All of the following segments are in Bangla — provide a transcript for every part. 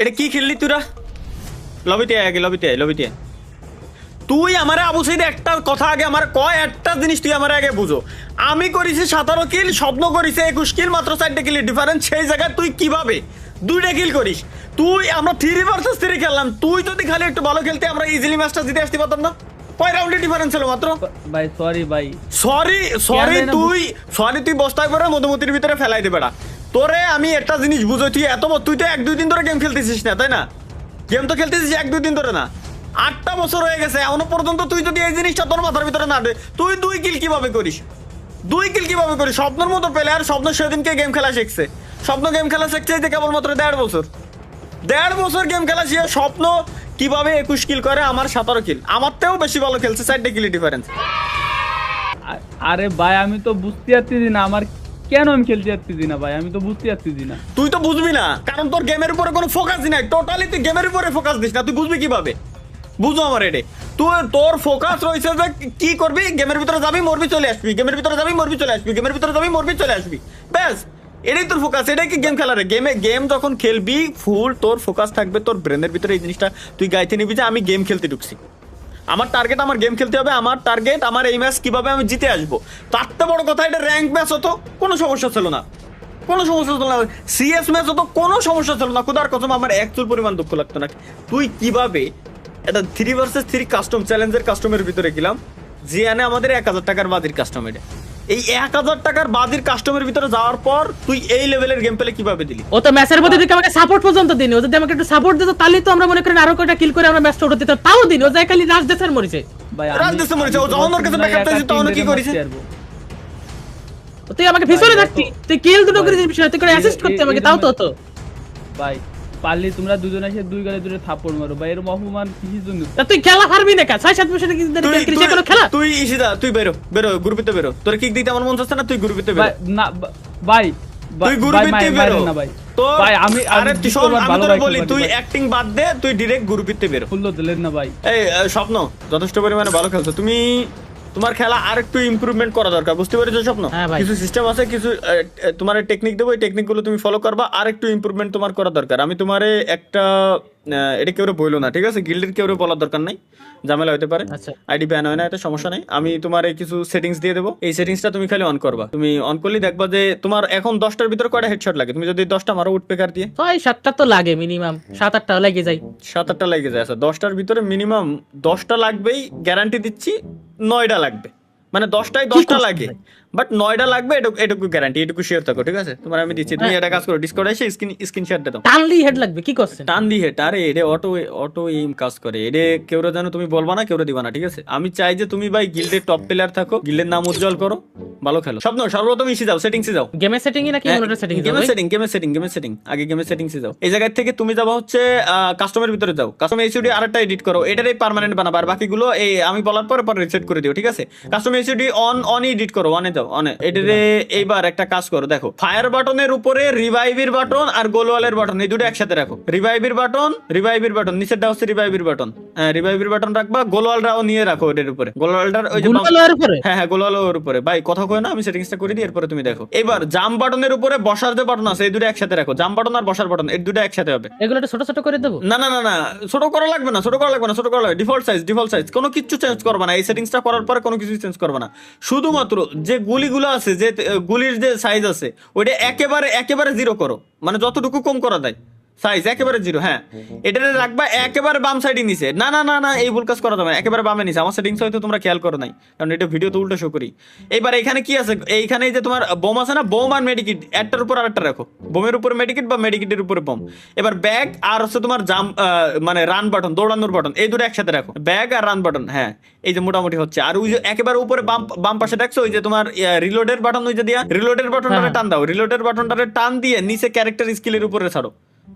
এটা কি খেললি তোরা? লবিতে আয় আগে, লবিতে আয়, লবিতে আয়। তুই আমার আবু সাইদ একটা কথা আগে আমার কয়, একটা জিনিস তুই আমার আগে বুঝো। আমি করেছি 17 কিল, স্বপ্ন করেছে 21 কিল, মাত্র 4টা কিলের ডিফারেন্স। সেই জায়গায় তুই কিভাবে 2টা কিল করিস? তুই আমরা 3 ভার্সেস 3 খেললাম, তুই যদি খালি একটু ভালো খেলতে আমরা ইজিলি ম্যাচটা জিতে আসতে পারতাম না? কয় রাউন্ডের ডিফারেন্স ছিল মাত্র? ভাই সরি ভাই, তুই বস্তায় করে মধুমতির ভিতরে ফেলাই দেবে না। তোরে আমি একটা জিনিস বুঝো, তুই তুই তো 1-2 দিন ধরে গেম খেলতেছিস না, তাই না? গেম তো খেলতেছিস 1-2 দিন ধরে না, 8টা বছর হয়ে গেছে এখনো পর্যন্ত। তুই যদি এই জিনিসটা তোর মাথার ভিতরে না দে, তুই 2 কিল কিভাবে করিস? 2 কিল কিভাবে করিস? স্বপ্নের মতো প্লেয়ার, স্বপ্ন সেদিনকে গেম খেলা শিখছে। স্বপ্ন গেম খেলা শিখছে যে কেবলমাত্র 1.5 বছর গেম খেলা শিখে স্বপ্ন কিভাবে 21 কিল করে, আমার 17 কিল। আমার তেও বেশি ভালো খেলছে, 4টা কিলের ডিফারেন্স। আরে ভাই আমি তো বুঝতে পারতেছি না আমার কেন আমি খেলতে পারতেছি না ভাই, আমি তো বুঝতে পারতেছি না। তুই তো বুঝবি না, কারণ তোর গেমের উপরে কোনো ফোকাসই নাই। টোটালি তুই গেমের উপরে ফোকাস দিস না, তুই বুঝবি কিভাবে? বুঝো আমার এডে, তোর ফোকাস রয়েছে যে কি করবি, গেমের ভিতরে যাবি মরবি চলে আসবি, গেমের ভিতরে যাবি মরবি চলে আসবি, গেমের ভিতরে যাবি মরবি চলে আসবি, ব্যাস। এটাই তোর ফোকাস। এটাই কি গেম খেলারে? গেম যখন খেলবি ফুল তোর ফোকাস থাকবে, তোর ব্রেনের ভিতরে এই জিনিসটা তুই গাইতে নিবি যে আমি গেম খেলতে ঢুকছি, আমার টার্গেট আমার গেম খেলতে হবে, আমার টার্গেট আমার এই ম্যাচ কিভাবে আমি জিতে আসবো। তার তো বড় কথা, এটা র্যাঙ্ক ম্যাচ হতো কোনো সমস্যা ছিল না, কোনো সমস্যা ছিল না। সিএস ম্যাচ হতো কোনো সমস্যা ছিল না, খোদার কসম আমার একচুল পরিমাণ দুঃখ লাগতো না। তুই কিভাবে এটা 3 ভার্সেস 3 কাস্টম চ্যালেঞ্জের কাস্টমের ভিতরে গেলাম, জিয়ানে আমাদের 1000 টাকার বাজির কাস্টম। এটা এই 1000 টাকার বাজির কাস্টমের ভিতরে যাওয়ার পর তুই এই লেভেলের গেম প্লে কিভাবে দিলি? ও তো ম্যাচের মধ্যে দিকে আমাকে সাপোর্ট পর্যন্ত দিনি। ও যদি আমাকে একটু সাপোর্ট দিত তাহলে তো আমরা মনে করেন আরো কয়টা কিল করে আমরা ম্যাচটা উঠে দিতাম। তাও দিন ও যায় খালি রাশ দেশের মরিছে ভাই রাজ দেশে মরেছে। ও যখন ওর কাছে ব্যাকআপ চাইছে তখন ও কি করেছে? তুই আমাকে পিছনে থাকতি, তুই কিল দুটো করে বিষয় তুই করে অ্যাসিস্ট করতে আমাকে, তাও তো হতো ভাই। পারলি তোমরা দুজন এসে 2 গালে 2 থাপ্পড় মারো ভাই, এরকম অপমান কিসের জন্য? তা তুই খেলা পারবি না কা 6-7 বছর কি যে কোনো খেলা? তুই ইশিদা তুই বেরো গ্রুপিতে বেরো। তোর কিক দিতে আমার মন চাচ্ছে না, তুই গ্রুপিতে বেরো। ভাই না ভাই, তুই গ্রুপিতে বেরো না ভাই। তো ভাই আমি আরে শোন, আমি তোরে বলি তুই অ্যাক্টিং বাদ দে, তুই ডাইরেক্ট গ্রুপিতে বেরো। ফুল দিলেন না ভাই। এই স্বপ্ন যথেষ্ট পরিমাণে ভালো খেলছো তুমি, তোমার খেলা আরেকটু ইমপ্রুভমেন্ট করা দরকার, বুঝতে পেরেছো স্বপ্ন? কিছু সিস্টেম আছে, কিছু তোমার টেকনিক দেবো, এই টেকনিকগুলো তুমি ফলো করবা, আরেকটু ইমপ্রুভমেন্ট তোমার করা দরকার। আমি তোমারে একটা এটা কেউ বললো না, ঠিক আছে? গিল্ডের কেউ বলার দরকার নাই, ঝামেলা হতে পারে, আইডি ব্যান হয় না, এটা সমস্যা নেই। আমি তোমার কিছু সেটিংস দিয়ে দেবো, এই সেটিংসটা তুমি খালি অন করবা। তুমি অন করলে দেখবা যে তোমার এখন 10টার ভিতরে কয়টা হেডশট লাগে। তুমি যদি 10টা মারো উডপেকার দিয়ে 6-7টা তো লাগে মিনিমাম, 7-8টা লাগে যায়, 7-8টা লাগে যায়। আচ্ছা 10টার ভিতরে মিনিমাম 10টা লাগবেই, গ্যারান্টি দিচ্ছি 9টা লাগবে। মানে 10টায় 10টা লাগে, বাট 9টা লাগবে, এটুকু গ্যারান্টি, এটুকু শেয়ার থাকো, ঠিক আছে? তোমার আমি দিচ্ছি, তুমি এটা কাজ করো, ডিসকর্ডে এসে স্ক্রিনশট দাও। টানলি হেড লাগবে, কি করছেন? টানলি হেড, আরে এটা অটো এইম কাজ করে। এটা কেউ জানো তুমি বলবা না, কেউ দিবা না, ঠিক আছে? আমি চাই যে তুমি ভাই গিল্ডের টপ প্লেয়ার থাকো, গিল্ডের নাম উজ্জ্বল করো, ভালো খেলো। স্বপ্ন সর্বপ্রথম ইসে যাও, সেটিংসে যাও। গেমের সেটিং নাকি মনিটর সেটিং? গেমের সেটিং আগে গেমের সেটিংসে যাও। এই জায়গা থেকে তুমি যাবা হচ্ছে কাস্টমের ভিতরে যাও, কাস্টম এইচডি আরেকটা এডিট করো, এটারই পার্মানেন্ট বানাবা, আর বাকিগুলো এই আমি বলার পরে রিসেট করে দিও, ঠিক আছে? কাস্টম এইচডি অন এডিট করো, অনে যাও, অনে। এটারে এইবার একটা কাজ করো, দেখো ফায়ার বাটনের উপরে রিভাইভের বাটন আর গোলওয়ালের বাটন এই দুটো একসাথে রাখো। রিভাইভের বাটন নিচেরটা হচ্ছে রিভাইভের বাটন, হ্যাঁ রিভাইভের বাটন রাখবা, গোলওয়ালটাও নিয়ে রাখো এর উপরে, গোলওয়ালটার ওই যে হ্যাঁ গোলওয়ালের উপরে। ভাই কথা কই না, আমি সেটিংসটা করে দিই, এরপরে তুমি দেখো। এবার জাম্প বাটনের উপরে বসার যে বাটন আছে এই দুটো একসাথে রাখো, জাম্প বাটন আর বসার বাটন এই দুটো একসাথে হবে। এগুলো একটু ছোট ছোট করে দেবো? না ছোট করা লাগবে না, ছোট করা লাগবে, ডিফল্ট সাইজ, কোনো কিছু চেঞ্জ করবে না। এই সেটিংসটা করার পরে কোনো কিছু চেঞ্জ করবে না, শুধুমাত্র যে গুলিগুলো আছে, যে গুলির যে সাইজ আছে ওইটা একেবারে 0 করো, মানে যতটুকু কম করা যায় সাইজ একেবারে 0। হ্যাঁ এটা রাখবা একেবারে বাম সাইডে নিচে। না এই ভুল কাজ করা যাবে না, একেবারে বামে নিচে। আমার সেটিংস হয়তো তোমরা খেয়াল করো নাই, কারণ এটা ভিডিও তো উল্টো শো করি। এবার এখানে কি আছে, এইখানে যে তোমার বোম আছে না, বোম আর মেডিকিট একটার উপর আরেকটা রাখো, বোমের উপর মেডিকিট বা মেডিকিটের উপরে বোম। এবার ব্যাগ আর হচ্ছে তোমার মানে রান বাটন, দৌড়ানোর বাটন, এই দুটো একসাথে রাখো, ব্যাগ আর রান বাটন। হ্যাঁ এই যে মোটামুটি হচ্ছে। আর ওই যে একেবারে উপরে বাম পাশে রাখছো ওই যে তোমার রিলোডের বাটন, ওই যে দিয়া রিলোডের বাটনটারে টান দাও, রিলোডের বাটনটারে টান দিয়ে নিচে ক্যারেক্টার স্কিলের উপরে ছাড়ো।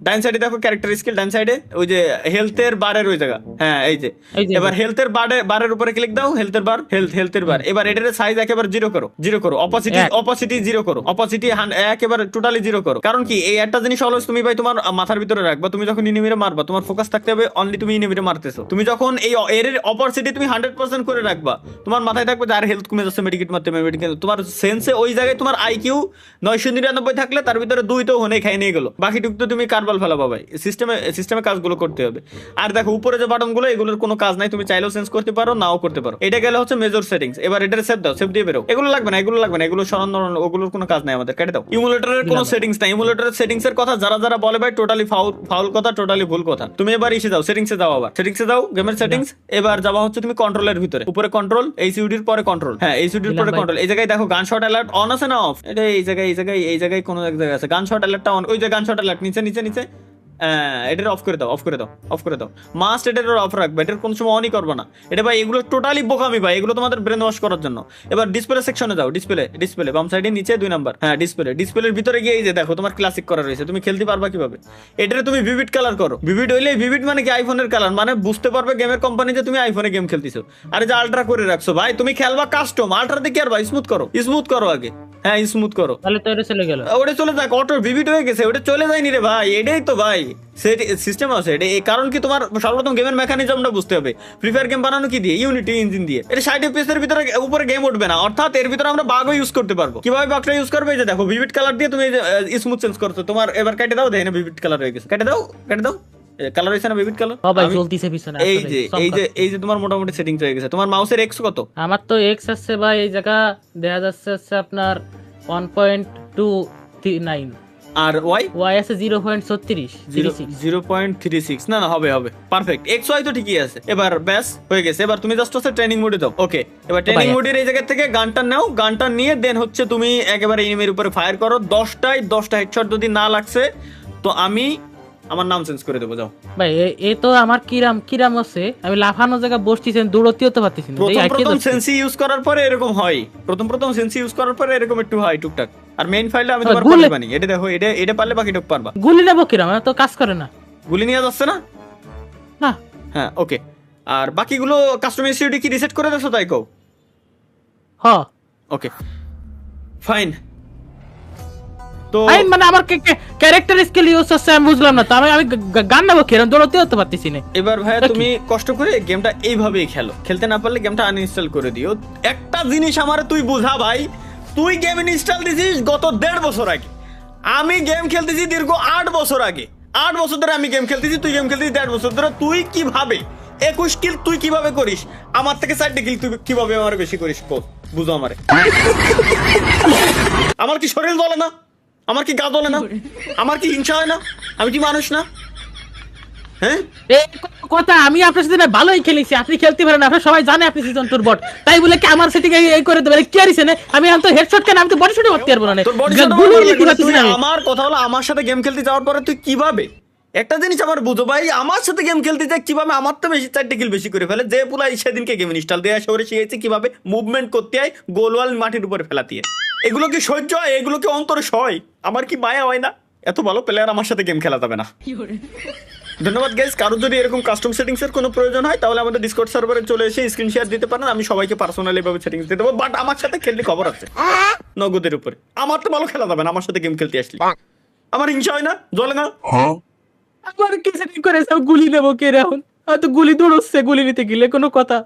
ডাইন সাইডে দেখো ক্যারেক্টার স্কিল, ডাইন সাইডে ওই যে হেলথের বারের ওই জায়গা, হ্যাঁ এই যে। এবার হেলথের বারের উপরে ক্লিক দাও, হেলথের বার। এবার এটার সাইজ একেবারে 0 করো, অপাসিটি 0 করো, অপাসিটি একেবারে টোটালি 0 করো। কারণ কি এই একটা জিনিস অলওয়েজ তুমি ভাই তোমার মাথার ভিতরে রাখবা, তুমি যখন ইনিমিরে মারবা তোমার ফোকাস থাকতে হবে অনলি তুমি ইনিমিরে মারতেছো। তুমি যখন এই এর অপাসিটি তুমি 100% করে রাখবা, তোমার মাথায় থাকবে যার হেলথ কমে যাচ্ছে মেডিকেট মারতে, তোমার সেন্সে ওই জায়গায় তোমার আইকিউ 999 থাকলে তার ভিতরে 2 তো হনে খাই নিয়ে গেল, বাকিটুকু তো তুমি কার মার্বেল ফেলাবো ভাই, সিস্টেমে কাজগুলো করতে হবে। আর দেখো উপরে যে বাটনগুলো, এগুলোর কোনো কাজ নাই, তুমি চাইলেও চেঞ্জ করতে পারো, নাও করতে পারো। এটা গেলে হচ্ছে মেজর সেটিংস। এবার এটার সেভ দাও, সেভ দিয়ে বেরো। এগুলো লাগবে না, এগুলো সরানো, ওগুলোর কোনো কাজ নাই আমাদের, কেটে দাও। ইমুলেটরের কোনো সেটিংস নাই, ইমুলেটরের সেটিংস এর কথা যারা বলে ভাই টোটালি ফাউল কথা, টোটালি ভুল কথা। তুমি এবার এসে যাও সেটিংসে যাও, আবার সেটিংসে যাও, গেমের সেটিংস। এবার যাওয়া হচ্ছে তুমি কন্ট্রোলের ভিতরে, উপরে কন্ট্রোল, এইচইউডির পরে কন্ট্রোল, হ্যাঁ এইচইউডির পরে কন্ট্রোল। এই জায়গায় দেখো গান শট অ্যালার্ট অন আছে না অফ? এটা এই জায়গায় কোনো এক জায়গায় আছে গান শট অ্যালার্টটা অন। ওই যে গান শট অ্যালার্ট নিচে এটার অফ করে দাও। মাস্ট এটার অফ রাখবে, এটার কোনো সময় অনই করবে না। এটা ভাই এগুলো টোটালি বোকামি ভাই, এগুলো তোমাদের ব্রেন ওয়াশ করার জন্য। এবার ডিসপ্লে সেকশনে যাও, ডিসপ্লে বাম সাইডে নিচে 2 নাম্বার, হ্যাঁ ডিসপ্লের ভিতরে গিয়ে এই যে দেখো তোমার ক্লাসিক করা রয়েছে, তুমি খেলতে পারবা কিভাবে? এটারে তুমি ভিভিড কালার করো। ভিভিড হইলে, ভিভিড মানে কি আইফোনের কালার, মানে বুঝতে পারবে গেমের কোম্পানি যে তুমি আইফোনে গেম খেলতেছো। আর এই যে আলট্রা করে রাখছো ভাই, তুমি খেলবা কাস্টম, আলট্রাতে কি আর ভাই স্মুথ করো আগে, হ্যাঁ স্মুথ করো। তাহলে তো এটা চলে গেল, ওটা চলে যাক, অটো ভিভিড হয়ে গেছে, ওটা চলে যায়নি রে ভাই। এটাই তো ভাই সিস্টেম আছে এটা। এই কারণ কি তোমার সর্বপ্রথম গেমের মেকানিজমটা বুঝতে হবে। ফ্রি ফায়ার গেম বানানো কি দিয়ে? ইউনিটি ইঞ্জিন দিয়ে। এটা 60 FPS এর ভিতরে উপরে গেম উঠবে না, অর্থাৎ এর ভিতরে আমরা বাগও ইউজ করতে পারবো। কিভাবে বাগটা ইউজ করবে? এই যে দেখো ভিভিড কালার দিয়ে তুমি স্মুথ চেঞ্জ করছো, তোমার এবার কেটে দাও, দেখে না ভিভিড কালার হয়ে গেছে, কেটে দাও কালার হয়েছে না ভিভিড কালার। সবাই চলতিছে পিছনে। এই যে তোমার মোটামুটি সেটিংস হয়ে গেছে। তোমার মাউসের এক্স কত? আমার তো এক্স আছে ভাই, এই জায়গা দেখা যাচ্ছে আপনার 1.29, আর ওয়াই আছে 0.36। 0.36 না হবে পারফেক্ট। এক্স ওয়াই তো ঠিকই আছে। এবার ব্যাস হয়ে গেছে। এবার তুমি জাস্ট হচ্ছে ট্রেনিং মোডে দাও। ওকে, এবার ট্রেনিং মোডের এই জায়গা থেকে গানটা নাও, গানটা নিয়ে দেন হচ্ছে তুমি একেবারে এনিমির উপরে ফায়ার করো। 10টা হেডশট যদি না লাগছে তো আমি আমার নাম চেঞ্জ করে দেবো, যাও ভাই। এ তো আমার কিরাম আছে, আমি লাফানো জায়গা বসতেছি, দৌড়তেও তো পারতেছি না। প্রথম সেন্সি ইউজ করার পরে এরকম হয়, প্রথম সেন্সি ইউজ করার পরে এরকম একটু হয় টুকটাক। আর মেইন ফাইলটা আমি তোমার করে বানি, এটা দেখো, এটা পারলে বাকি টুক পারবা। গুলি নেবো কিরাম, তো কাজ করে না, গুলি নিয়ে যাচ্ছে না। না হ্যাঁ ওকে। আর বাকিগুলো কাস্টমার সিকিউরিটি কি রিসেট করে দেছো তাই কও? হ্যাঁ ওকে ফাইন। তো আইন মানে আমার ক্যারেক্টার স্কিল ইউজ হচ্ছে, আমি বুঝলাম না তো। আমি গান নেবো কিরাম, দৌড়তেও তো পারতেছি না। এবার ভাইয়া তুমি কষ্ট করে গেমটা এইভাবেই খেলো, খেলতে না পারলে গেমটা আনইনস্টল করে দিও। একটা জিনিস আমার তুই বুঝা ভাই, তুই গেম ইনস্টল দিছিস গত 1.5 বছর আগে, আমি গেম খেলতেছি দীর্ঘ 8 বছর আগে। 8 বছর ধরে আমি গেম খেলতেছি, তুই গেম খেলতেছিস 1.5 বছর ধরে। তুই কিভাবে 21 কিল তুই কিভাবে করিস? আমার থেকে 4টা কিল তুই কিভাবে আমার বেশি করিস? বুঝো আমারে। আমার কি শরীর জ্বলে না? আমার কি গা জ্বলে না? আমার কি হিংসা হয় না? আমি কি মানুষ না? হ্যাঁ কথা, আমি আপনার সাথে ভালোই খেলেছি, আপনি খেলতে পারেন, আপনার সবাই জানে আপনি সিজন 2 বট, তাই বলে কি আমার সেটিং এই করে দেবে? কি আরিছে না আমি তো হেডশট কেন, আমি তো বডি শট করতে পারবো না। আমার কথা হলো, আমার সাথে গেম খেলতে যাওয়ার পরে তুই কিভাবে, একটা জিনিস আমার বুঝো ভাই, আমার সাথে গেম খেলতে যায় কিভাবে আমার তো বেশি 4টা কিল বেশি করে ফেলে। যে পুলাই সেদিনকে গেম ইনস্টল দিয়ে আসে ওরে শিখেছি কিভাবে মুভমেন্ট করতে হয়, গোলওয়াল মাটির উপরে ফেলাতে হয়। এগুলো কি সহ্য হয়? এগুলো কি অন্তরে সয়? আমার কি মায়া হয় না? এত ভালো প্লেয়ার আমার সাথে গেম খেলা যাবে না। ধন্যবাদ গাইস। কারোর যদি এরকম কাস্টম সেটিংস এর কোনো প্রয়োজন হয় তাহলে আমাদের ডিসকর্ড সার্ভারে চলে এসে স্ক্রিন শেয়ার দিতে পারেন, আমি সবাইকে পার্সোনালি ভাবে সেটিংস দিয়ে দেবো। বাট আমার সাথে খেললে খবর আছে নগদের উপরে, আমার তো ভালো খেলা যাবে না আমার সাথে গেম খেলতে আসলে। আমার হিংসা হয় না? জ্বলে না? আমার কি সেটিং করে গুলি নেবো কে এখন? হয়তো গুলি দৌড়চ্ছে, গুলি নিতে গেলে কোনো কথা